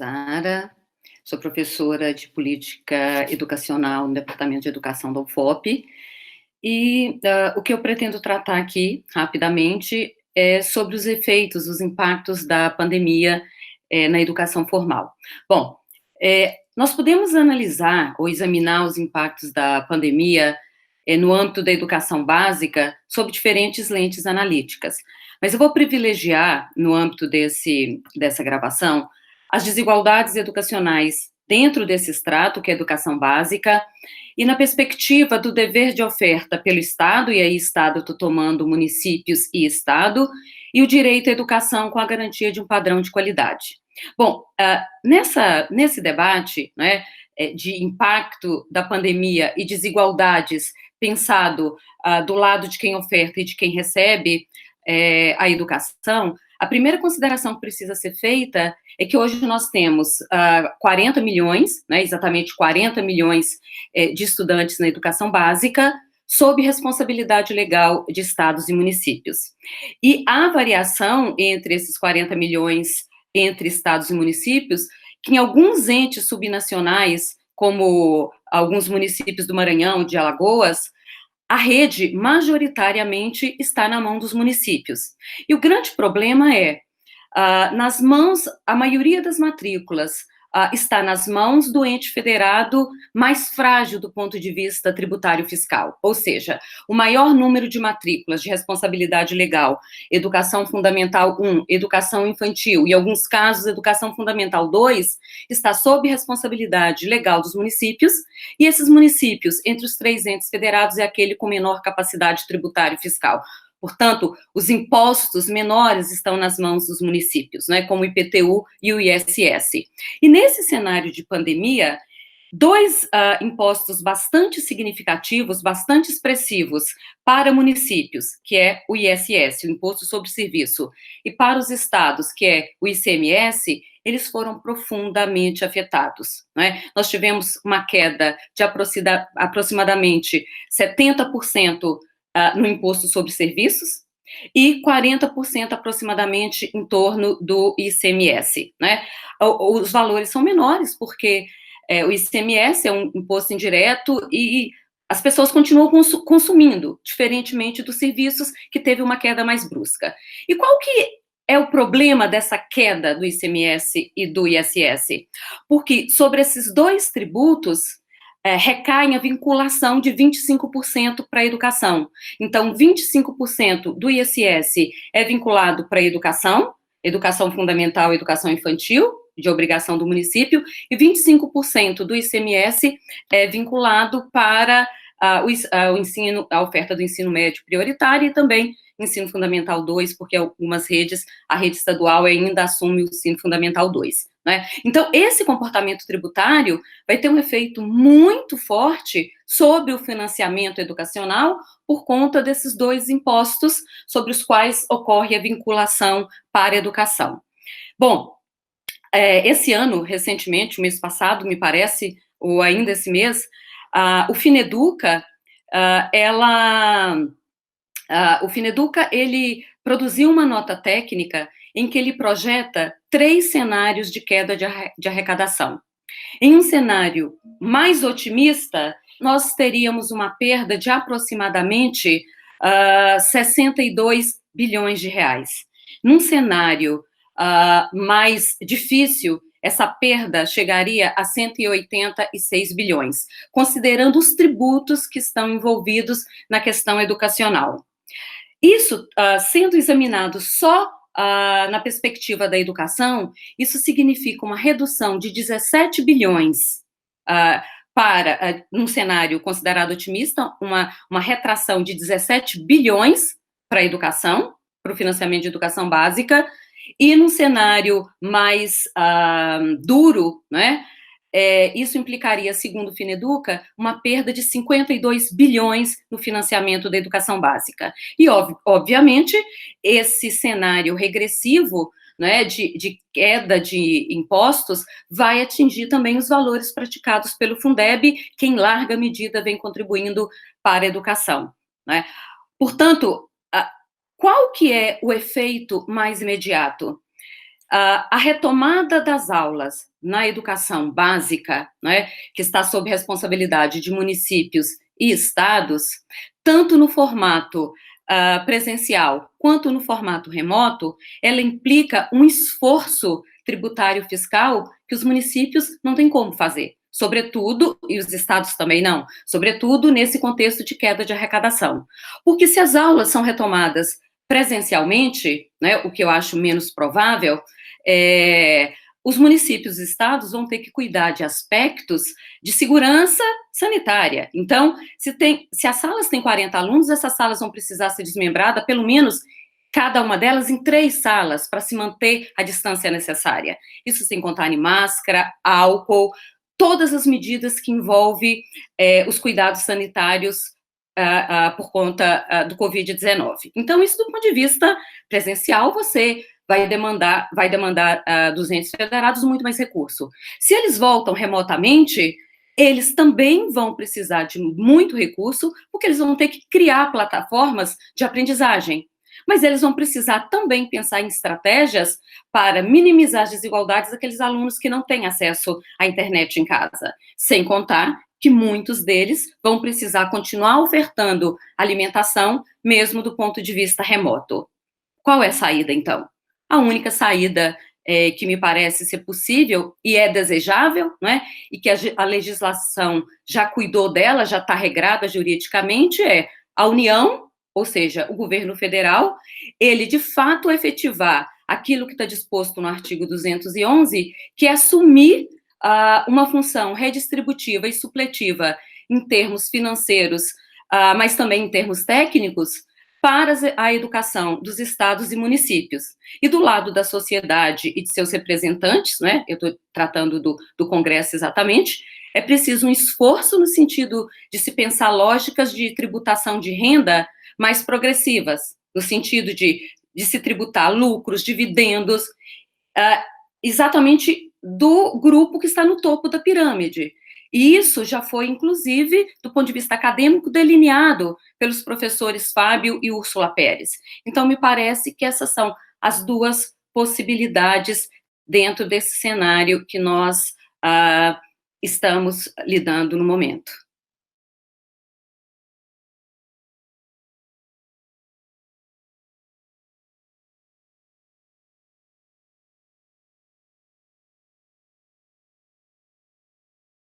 Zara, sou professora de política educacional no Departamento de Educação da UFOP, e o que eu pretendo tratar aqui, rapidamente, é sobre os efeitos, os impactos da pandemia na educação formal. Bom, nós podemos analisar ou examinar os impactos da pandemia no âmbito da educação básica sob diferentes lentes analíticas, mas eu vou privilegiar, no âmbito dessa gravação, as desigualdades educacionais dentro desse extrato, que é a educação básica, e na perspectiva do dever de oferta pelo Estado, e aí Estado estou tomando municípios e Estado, e o direito à educação com a garantia de um padrão de qualidade. Bom, nesse debate, né, de impacto da pandemia e desigualdades pensado do lado de quem oferta e de quem recebe a educação, a primeira consideração que precisa ser feita é que hoje nós temos 40 milhões, né, exatamente 40 milhões de estudantes na educação básica, sob responsabilidade legal de estados e municípios. E há variação entre esses 40 milhões entre estados e municípios, que em alguns entes subnacionais, como alguns municípios do Maranhão, de Alagoas, a rede, majoritariamente, está na mão dos municípios. E o grande problema é, nas mãos, a maioria das matrículas está nas mãos do ente federado mais frágil do ponto de vista tributário fiscal, ou seja, o maior número de matrículas de responsabilidade legal, educação fundamental 1, educação infantil, e em alguns casos, educação fundamental 2, está sob responsabilidade legal dos municípios, e esses municípios, entre os três entes federados, é aquele com menor capacidade tributária fiscal. Portanto, os impostos menores estão nas mãos dos municípios, né, como o IPTU e o ISS. E nesse cenário de pandemia, dois impostos bastante significativos, bastante expressivos para municípios, que é o ISS, o Imposto sobre Serviço, e para os estados, que é o ICMS, eles foram profundamente afetados, né? Nós tivemos uma queda de aproximadamente 70% no imposto sobre serviços, e 40% aproximadamente em torno do ICMS, né? Os valores são menores, porque o ICMS é um imposto indireto e as pessoas continuam consumindo, diferentemente dos serviços, que teve uma queda mais brusca. E qual que é o problema dessa queda do ICMS e do ISS? Porque sobre esses dois tributos, recai a vinculação de 25% para a educação. Então, 25% do ISS é vinculado para a educação fundamental e educação infantil, de obrigação do município, e 25% do ICMS é vinculado para o ensino, a oferta do ensino médio prioritário e também ensino fundamental 2, porque algumas redes, a rede estadual ainda assume o ensino fundamental 2. Né? Então, esse comportamento tributário vai ter um efeito muito forte sobre o financiamento educacional por conta desses dois impostos sobre os quais ocorre a vinculação para a educação. Bom, esse ano, recentemente, o mês passado, me parece, ou ainda esse mês, o Fineduca, o Fineduca, ele produziu uma nota técnica em que ele projeta 3 cenários de queda de arrecadação. Em um cenário mais otimista, nós teríamos uma perda de aproximadamente 62 bilhões de reais. Num cenário mais difícil, essa perda chegaria a 186 bilhões, considerando os tributos que estão envolvidos na questão educacional. Isso, sendo examinado só na perspectiva da educação, isso significa uma redução de 17 bilhões para, num cenário considerado otimista, uma retração de 17 bilhões para a educação, para o financiamento de educação básica, e num cenário mais duro, né, isso implicaria, segundo o Fineduca, uma perda de 52 bilhões no financiamento da educação básica. E, obviamente, esse cenário regressivo, né, de queda de impostos vai atingir também os valores praticados pelo Fundeb, que em larga medida vem contribuindo para a educação. Né? Portanto, qual que é o efeito mais imediato? A retomada das aulas na educação básica, né, que está sob responsabilidade de municípios e estados, tanto no formato presencial quanto no formato remoto, ela implica um esforço tributário fiscal que os municípios não têm como fazer. Sobretudo, e os estados também não, sobretudo nesse contexto de queda de arrecadação. Porque se as aulas são retomadas presencialmente, né, o que eu acho menos provável, os municípios e estados vão ter que cuidar de aspectos de segurança sanitária. Então, se as salas têm 40 alunos, essas salas vão precisar ser desmembradas, pelo menos cada uma delas em 3 salas, para se manter a distância necessária. Isso sem contar em máscara, álcool, todas as medidas que envolvem os cuidados sanitários por conta do Covid-19. Então, isso do ponto de vista presencial, você vai demandar dos entes federados muito mais recurso. Se eles voltam remotamente, eles também vão precisar de muito recurso, porque eles vão ter que criar plataformas de aprendizagem. Mas eles vão precisar também pensar em estratégias para minimizar as desigualdades daqueles alunos que não têm acesso à internet em casa. Sem contar que muitos deles vão precisar continuar ofertando alimentação, mesmo do ponto de vista remoto. Qual é a saída, então? A única saída que me parece ser possível e é desejável, né, e que a legislação já cuidou dela, já está regrada juridicamente, é a União, ou seja, o governo federal, ele de fato efetivar aquilo que está disposto no artigo 211, que é assumir uma função redistributiva e supletiva em termos financeiros, mas também em termos técnicos, para a educação dos estados e municípios. E do lado da sociedade e de seus representantes, né, eu estou tratando do Congresso exatamente, é preciso um esforço no sentido de se pensar lógicas de tributação de renda mais progressivas, no sentido de se tributar lucros, dividendos, exatamente do grupo que está no topo da pirâmide. E isso já foi, inclusive, do ponto de vista acadêmico, delineado pelos professores Fábio e Úrsula Pérez. Então, me parece que essas são as duas possibilidades dentro desse cenário que nós estamos lidando no momento.